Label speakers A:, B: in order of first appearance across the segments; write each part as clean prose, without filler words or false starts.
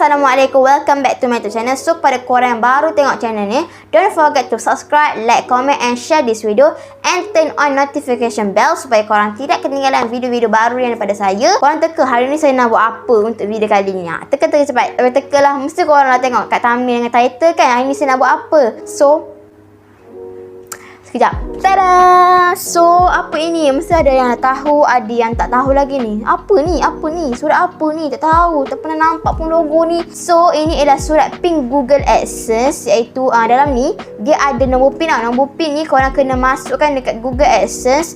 A: Assalamualaikum, welcome back to my YouTube channel. So pada korang yang baru tengok channel ni, don't forget to subscribe, like, comment and share this video and turn on notification bell supaya korang tidak ketinggalan video-video baru yang daripada saya. Korang teka hari ni saya nak buat apa untuk video kali ni. Teka cepat. Teka lah, mesti korang dah tengok kat thumbnail dengan title kan, hari ni saya nak buat apa. So sekejap. Tada! So, apa ini? Mesti ada yang tahu, ada yang tak tahu lagi ni. Apa ni? Apa ni? Surat apa ni? Tak tahu. Tak pernah nampak pun logo ni. So, ini adalah surat PIN Google AdSense, iaitu dalam ni dia ada nombor PIN. Nombor PIN ni korang kena masukkan dekat Google AdSense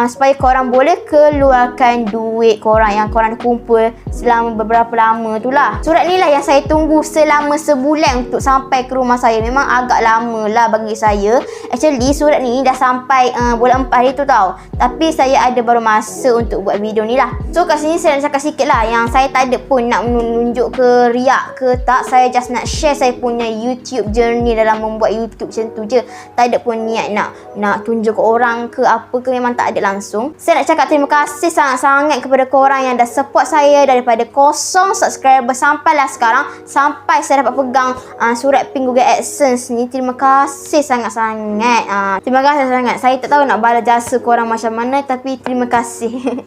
A: supaya korang boleh keluarkan duit korang yang korang kumpul selama beberapa lama tu lah. Surat ni lah yang saya tunggu selama sebulan untuk sampai ke rumah saya. Memang agak lama lah bagi saya. Actually, surat ni dah sampai bulan 4 hari tu tau. Tapi saya ada baru masa untuk buat video ni lah. So kat sini saya nak cakap sikit lah, yang saya tak ada pun nak menunjuk ke riak ke tak. Saya just nak share saya punya YouTube journey dalam membuat YouTube macam tu je. Tak ada pun niat nak tunjuk ke orang ke apa ke, memang tak ada langsung. Saya nak cakap terima kasih sangat-sangat kepada korang yang dah support saya daripada 0 subscriber sampailah sekarang, sampai saya dapat pegang surat PIN Google AdSense ni. Terima kasih sangat-sangat. Terima kasih sangat. Saya tak tahu nak balas jasa korang macam mana, tapi terima kasih.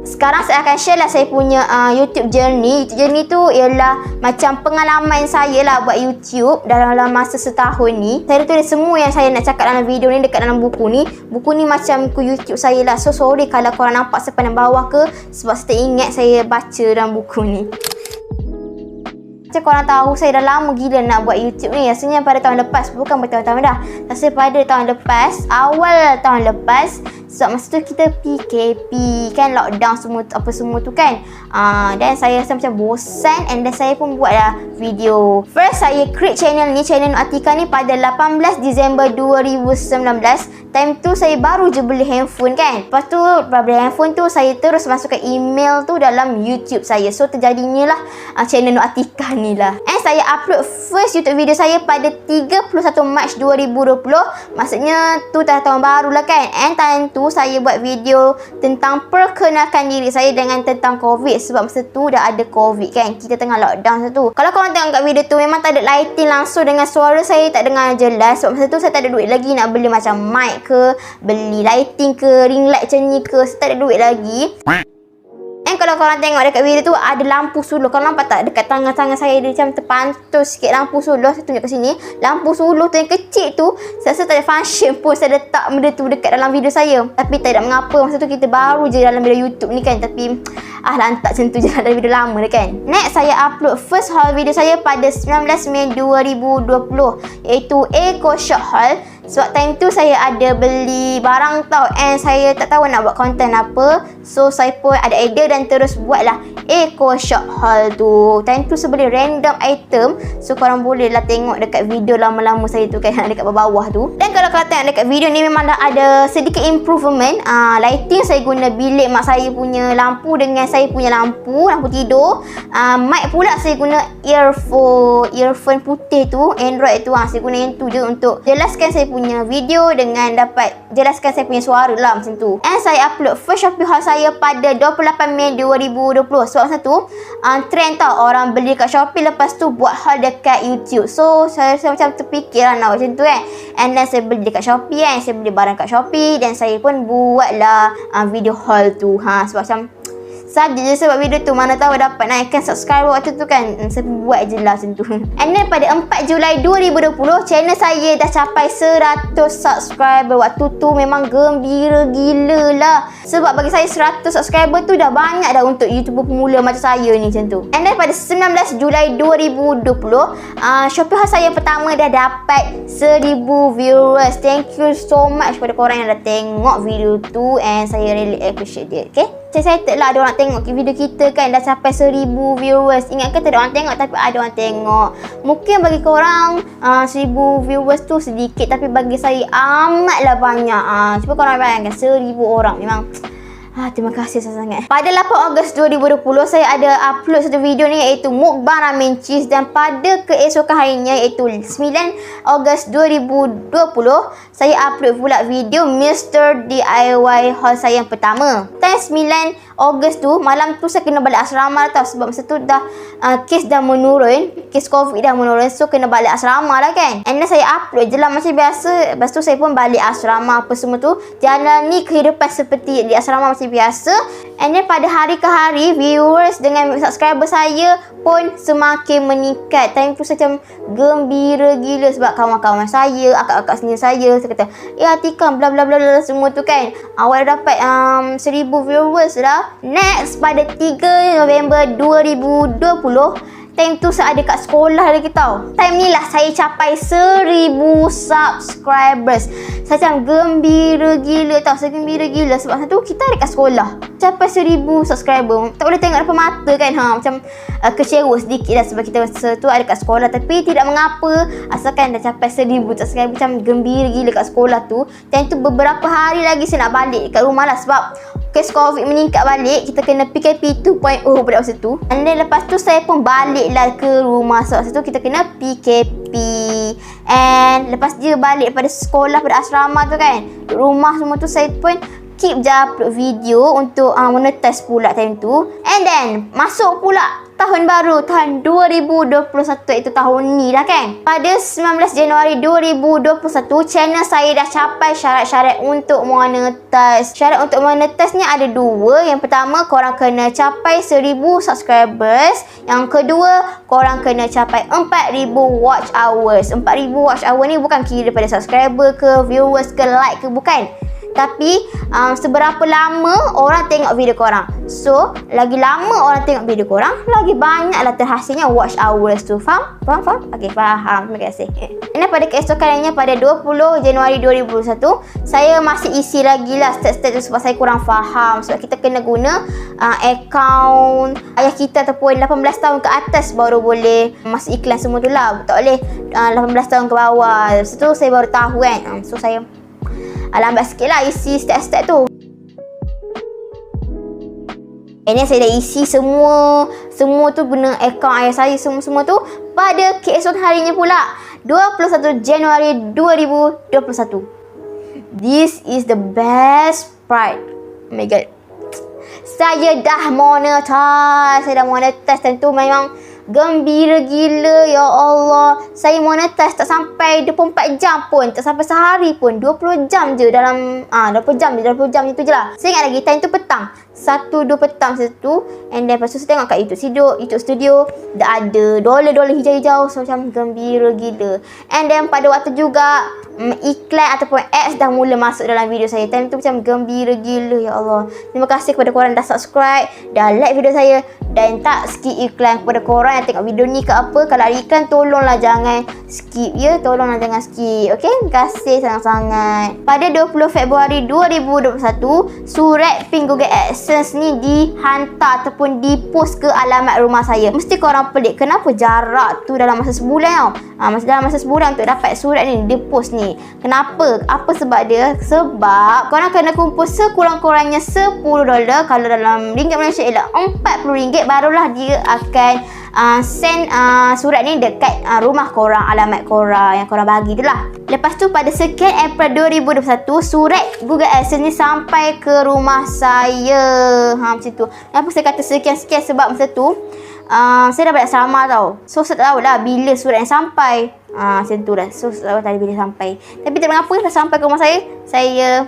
A: Sekarang saya akan share lah saya punya YouTube journey. YouTube journey tu ialah macam pengalaman saya lah buat YouTube dalam masa setahun ni. Saya tulis semua yang saya nak cakap dalam video ni dekat dalam buku ni. Buku ni macam ku YouTube saya lah. So sorry kalau korang nampak sepanjang bawah ke, sebab saya tak ingat saya baca dalam buku ni. Macam korang tahu, saya dah lama gila nak buat YouTube ni. Rasanya pada tahun lepas, bukan bertahun-tahun dah. Rasanya pada tahun lepas, awal tahun lepas. Sebab masa tu kita PKP kan, lockdown semua apa semua tu kan. Dan saya rasa macam bosan, and then saya pun buatlah video. First saya create channel ni, channel Atika ni pada 18 Disember 2019. Time tu saya baru je beli handphone kan. Lepas tu beli handphone tu, saya terus masukkan email tu dalam YouTube saya. So terjadinya lah channel Atika ni lah. And saya upload first YouTube video saya pada 31 Mac 2020. Maksudnya tu dah tahun baru lah kan. And time tu saya buat video tentang perkenalkan diri saya dengan tentang COVID. Sebab masa tu dah ada COVID kan, kita tengah lockdown masa tu. Kalau korang tengok kat video tu, memang tak ada lighting langsung, dengan suara saya tak dengar jelas. Sebab masa tu saya tak ada duit lagi nak beli macam mic ke, beli lighting ke, ring light macam ni ke. Saya tak ada duit lagi. And kalau korang tengok dekat video tu, ada lampu suluh. Korang nampak tak dekat tangan-tangan saya dia macam terpantul sikit lampu suluh. Saya tunjuk kat sini. Lampu suluh tu yang kecil tu, saya rasa tak ada function pun saya letak benda tu dekat dalam video saya. Tapi tak ada mengapa, masa tu kita baru je dalam video YouTube ni kan. Tapi lantak macam tu je dalam video lama dah kan. Next, saya upload first haul video saya pada 19 Mei 2020, iaitu Eco Shop Haul. Sebab time tu saya ada beli barang tau, and saya tak tahu nak buat konten apa. So saya pun ada idea dan terus buatlah Eco Shop Haul tu. Time tu saya beli random item. So korang boleh lah tengok dekat video lama-lama saya tu kan, dekat bawah tu. Dan kalau korang tengok dekat video ni, memang dah ada sedikit improvement. Lighting saya guna bilik mak saya punya lampu dengan saya punya lampu tidur. Mic pula saya guna earphone putih tu, Android tu. Saya guna yang tu je untuk jelaskan saya punya video dengan dapat jelaskan saya punya suara lah macam tu. And saya upload first Shopee haul saya pada 28 Mei 2020. Sebab masa tu trend tau, orang beli kat Shopee lepas tu buat haul dekat YouTube. So saya macam terfikir lah nak buat macam tu kan. And then saya beli dekat Shopee kan, saya beli barang kat Shopee dan saya pun buatlah video haul tu. Sebab macam saja je sebab video tu, mana tahu dapat naikkan subscriber waktu tu kan. Saya buat je lah macam tu. And then pada 4 Julai 2020, channel saya dah capai 100 subscriber. Waktu tu memang gembira gila lah. Sebab bagi saya 100 subscriber tu dah banyak dah untuk YouTuber pemula macam saya ni macam tu. And then pada 19 Julai 2020, Shopee haul saya pertama dah dapat 1000 viewers. Thank you so much kepada korang yang dah tengok video tu, and saya really appreciate it. Okay, saya excited lah ada orang tengok video kita kan, dah capai 1000 viewers. Ingat ke tak ada orang tengok, tapi ada orang tengok. Mungkin bagi korang 1000 viewers tu sedikit, tapi bagi saya amatlah banyak. Cuba korang bayangkan 1000 orang. Memang terima kasih sangat. Pada 8 Ogos 2020, saya ada upload satu video ni, iaitu mukbang ramen cheese. Dan pada keesokan harinya, iaitu 9 Ogos 2020, saya upload pula video Mr. DIY haul saya yang pertama. Dan 9 Ogos tu, malam tu saya kena balik asrama tau. Sebab masa tu dah kes dah menurun, kes COVID dah menurun. So kena balik asrama lah kan. And then saya upload je lah macam biasa. Lepas tu saya pun balik asrama apa semua tu, jalani kehidupan seperti di asrama macam biasa. And then pada hari ke hari, viewers dengan subscriber saya pun semakin meningkat. Time tu saya macam gembira gila sebab kawan-kawan saya, akak-akak senior saya kata, Atika bla bla bla bla semua tu kan. Awak dah dapat 1000 viewers dah. Next pada 3 November 2020, time tu saya ada kat sekolah lagi tau. Time ni lah saya capai 1000 subscribers. Saya macam gembira gila tau. Saya gembira gila sebab masa tu kita ada kat sekolah. Capai 1000 subscriber. Tak boleh tengok depan mata kan. Macam kecewa sedikit lah sebab kita masa tu ada kat sekolah. Tapi tidak mengapa, asalkan dah capai 1000 subscriber. Macam gembira gila kat sekolah tu. Time tu beberapa hari lagi saya nak balik kat rumah lah. Sebab kes COVID meningkat balik. Kita kena PKP 2.0 pada masa tu. And then lepas tu saya pun baliklah ke rumah. So masa tu kita kena PKP. And lepas dia balik pada sekolah, pada asrama tu kan, rumah semua tu, saya pun keep je upload video untuk monetize pula time tu. And then masuk pula tahun baru, tahun 2021, itu tahun ni lah kan. Pada 19 Januari 2021, channel saya dah capai syarat-syarat untuk monetize. Syarat untuk monetize ni ada dua. Yang pertama, korang kena capai 1000 subscribers. Yang kedua, korang kena capai 4000 watch hours. 4000 watch hour ni bukan kira daripada subscriber ke, viewers ke, like ke, bukan. Tapi seberapa lama orang tengok video korang. So lagi lama orang tengok video korang, lagi banyaklah terhasilnya watch hours tu. Faham? Faham? Okay, faham. Terima kasih. Ini pada keesokannya pada 20 Januari 2021, saya masih isi lagi lah step-step tu sebab saya kurang faham. Sebab kita kena guna akaun ayah kita ataupun 18 tahun ke atas baru boleh masuk iklan semua tu lah. Tak boleh 18 tahun ke bawah. Lepas tu saya baru tahu kan. So saya lambat sikit lah isi step-step tu. Ini saya dah isi semua tu guna akaun ayah saya semua tu. Pada keesokan harinya pula 21 Januari 2021. This is the best part. Oh my god. Saya dah monetize. Tentu memang gembira gila, ya Allah. Saya monetize tak sampai 24 jam pun, tak sampai sehari pun, 20 jam je dalam 20 jam itu je lah. Saya ingat lagi time tu petang, 1-2 petang situ. And then lepas tu saya tengok kat YouTube Studio dah ada dolar hijau-hijau. So macam gembira gila. And then pada waktu juga iklan ataupun ads dah mula masuk dalam video saya. Time tu macam gembira gila, ya Allah. Terima kasih kepada korang dah subscribe, dah like video saya, dan tak skip iklan. Kepada korang yang tengok video ni ke apa, kalau ada iklan tolonglah jangan skip ya. Tolonglah jangan skip. Okay, terima kasih sangat-sangat. Pada 20 Februari 2021, surat PIN Google AdSense ni dihantar ataupun dipost ke alamat rumah saya. Mesti korang pelik, kenapa jarak tu dalam masa sebulan tau. Dalam masa sebulan untuk dapat surat ni, dia post ni. Kenapa? Apa sebab dia? Sebab korang kena kumpul sekurang-kurangnya $10. Kalau dalam ringgit Malaysia ialah RM40, barulah dia akan send surat ni dekat rumah korang, alamat korang yang korang bagi tu lah. Lepas tu pada sekian April 2021, surat Google AdSense ni sampai ke rumah saya. Macam tu. Kenapa saya kata sekian-sekian? Sebab masa tu saya dah balik asrama tau. So saya tak tahu lah bila surat yang sampai. Macam tu lah. So saya tak tahu bila sampai. Tapi tak mengapa dah sampai ke rumah saya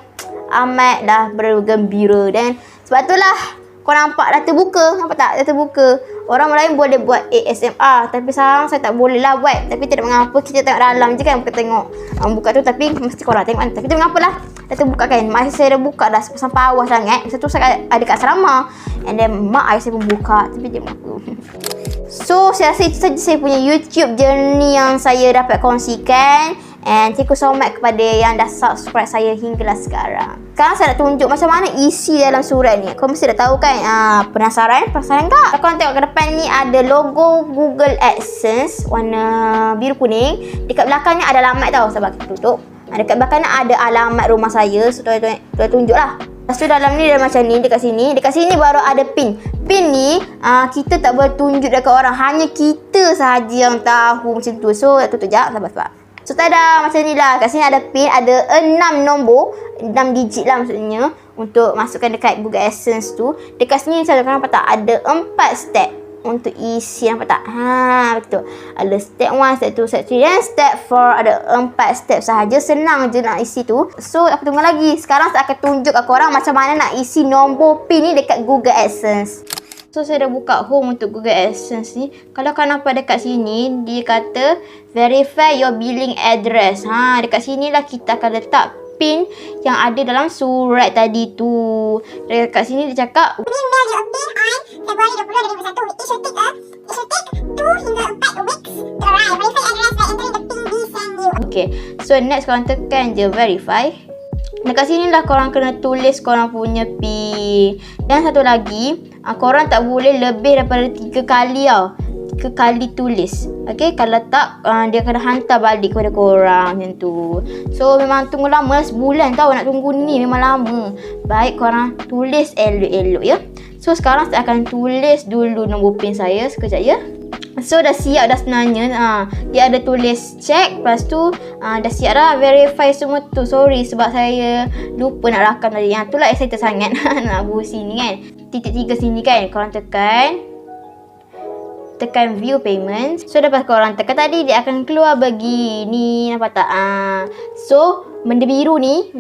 A: amat dah bergembira. Dan sebab tu lah korang nampak dah terbuka. Nampak tak? Dah terbuka. Orang lain boleh buat ASMR, tapi sekarang saya tak boleh lah buat. Tapi tidak mengapa, kita tengok dalam je kan. Bukan tengok buka tu, tapi mesti korang tengok kan. Tapi tidak mengapa lah, dah terbuka kan. Mak saya dah buka dah sampai awal sangat. Masa tu saya ada kat asrama. And then mak ayah saya pun buka. Tapi tidak mengapa. So saya rasa itu saja saya punya YouTube journey yang saya dapat kongsikan. And thank you so much kepada yang dah subscribe saya hinggalah sekarang. Sekarang saya nak tunjuk macam mana isi dalam surat ni. Kau mesti dah tahu kan? Penasaran tak? Kalau korang tengok ke depan ni ada logo Google AdSense warna biru kuning. Dekat belakangnya ada alamat tau. Sabar kita tutup. Dekat belakangnya ada alamat rumah saya. So tuan tunjuk lah. Lepas tu dalam ni dia macam ni. Dekat sini baru ada PIN. PIN ni kita tak boleh tunjuk dekat orang. Hanya kita sahaja yang tahu macam tu. So tutup sekejap. Sabar. So tada, macam ni lah. Kat sini ada PIN, ada 6 nombor, 6 digit lah maksudnya, untuk masukkan dekat Google AdSense tu. Dekat sini saya korang nampak tak ada 4 step untuk isi, nampak tak? Betul. Ada step 1, step 2, step 3 dan step 4. Ada 4 step sahaja. Senang je nak isi tu. So, apa tunggu lagi? Sekarang saya akan tunjuk kat korang macam mana nak isi nombor PIN ni dekat Google AdSense. So, saya dah buka home untuk Google AdSense ni. Kalau kau nampak dekat sini, dia kata verify your billing address. Dekat sini lah kita akan letak PIN yang ada dalam surat tadi tu. Dekat sini dia cakap
B: Please mail your PIN on Februari 20, 2021. It should take 2 hingga 4 weeks to arrive. Verify address by entering the PIN we send you.
A: Okay, so next korang tekan je verify. Dekat sini lah korang kena tulis korang punya PIN. Dan satu lagi, korang tak boleh lebih daripada 3 kali tau. 3 kali tulis. Okay, kalau tak dia akan hantar balik kepada korang macam tu. So memang tunggu lama, sebulan tau nak tunggu ni, memang lama. Baik, korang tulis elok-elok ya. So sekarang saya akan tulis dulu nombor PIN saya sekejap ya. So dah siap dah sebenarnya. Dia ada tulis check, lepas tu dah siap dah verify semua tu. Sorry sebab saya lupa nak rakam tadi. Yang tu lah excited sangat nak buat sini kan. Titik 3 sini kan, korang tekan view payment. So lepas korang tekan tadi, dia akan keluar begini, nampak tak? So benda biru ni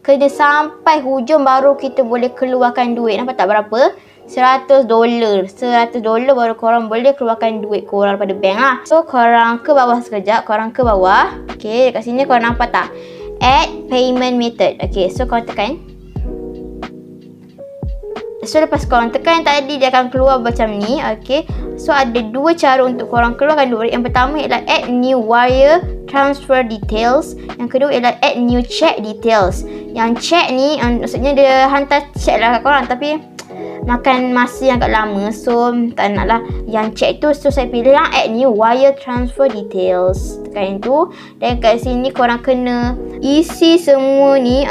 A: kena sampai hujung baru kita boleh keluarkan duit. Nampak tak berapa? $100. $100 baru korang boleh keluarkan duit korang daripada bank lah. So korang ke bawah sekejap, korang ke bawah. Okay, dekat sini korang nampak tak? Add payment method. Okay, so korang tekan. So lepas korang tekan tadi, dia akan keluar macam ni. Okay, so ada 2 cara untuk korang keluarkan duit. Yang pertama ialah add new wire transfer details. Yang kedua ialah add new check details. Yang check ni maksudnya dia hantar check lah kat korang, tapi makan masa yang agak lama. So tak nak lah yang check tu. So saya pilih yang add new wire transfer details. Tekan itu. Dan kat sini korang kena isi semua ni,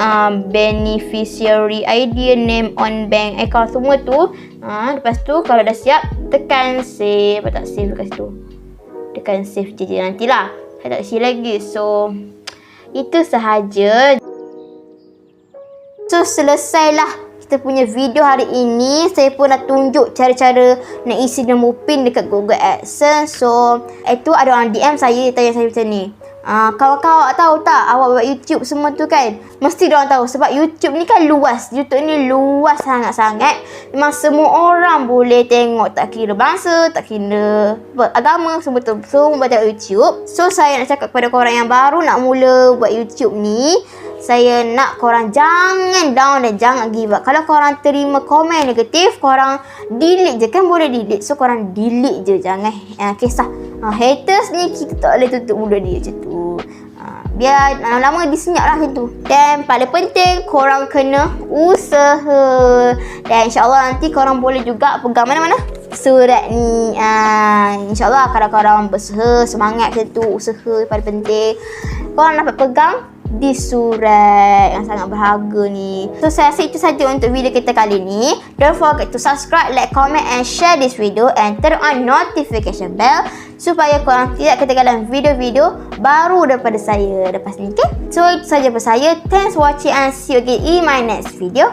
A: beneficiary ID, name on bank account, semua tu. Lepas tu kalau dah siap, tekan save. Tak save dekat situ, tekan save je nantilah. Saya tak isi lagi. So itu sahaja. So selesailah kita punya video hari ini. Saya pun dah tunjuk cara-cara nak isi nombor PIN dekat Google AdSense. So itu ada orang DM saya, tanya saya macam ni, kawan-kawan tahu tak awak buat YouTube semua tu kan? Mesti diorang tahu sebab YouTube ni kan luas. YouTube ni luas sangat-sangat. Memang semua orang boleh tengok, tak kira bangsa, tak kira agama, semua tu. So buat YouTube. So saya nak cakap kepada korang yang baru nak mula buat YouTube ni, saya nak korang jangan down dan jangan give up. Kalau korang terima komen negatif, korang delete je, kan boleh delete. So korang delete je, jangan kisah haters ni kita tak boleh tutup mulut dia macam tu. Biar lama-lama disenyap lah macam tu. Dan paling penting korang kena usaha. Dan insyaAllah nanti korang boleh juga pegang mana-mana surat ni. InsyaAllah kalau korang berusaha, semangat macam tu, usaha paling penting, korang dapat pegang di surat yang sangat berharga ni. So saya rasa itu saja untuk video kita kali ni. Don't forget to subscribe, like, comment and share this video and turn on notification bell supaya korang tidak ketinggalan video-video baru daripada saya lepas ni. Okay? So itu saja daripada saya. Thanks for watching and see you again in my next video.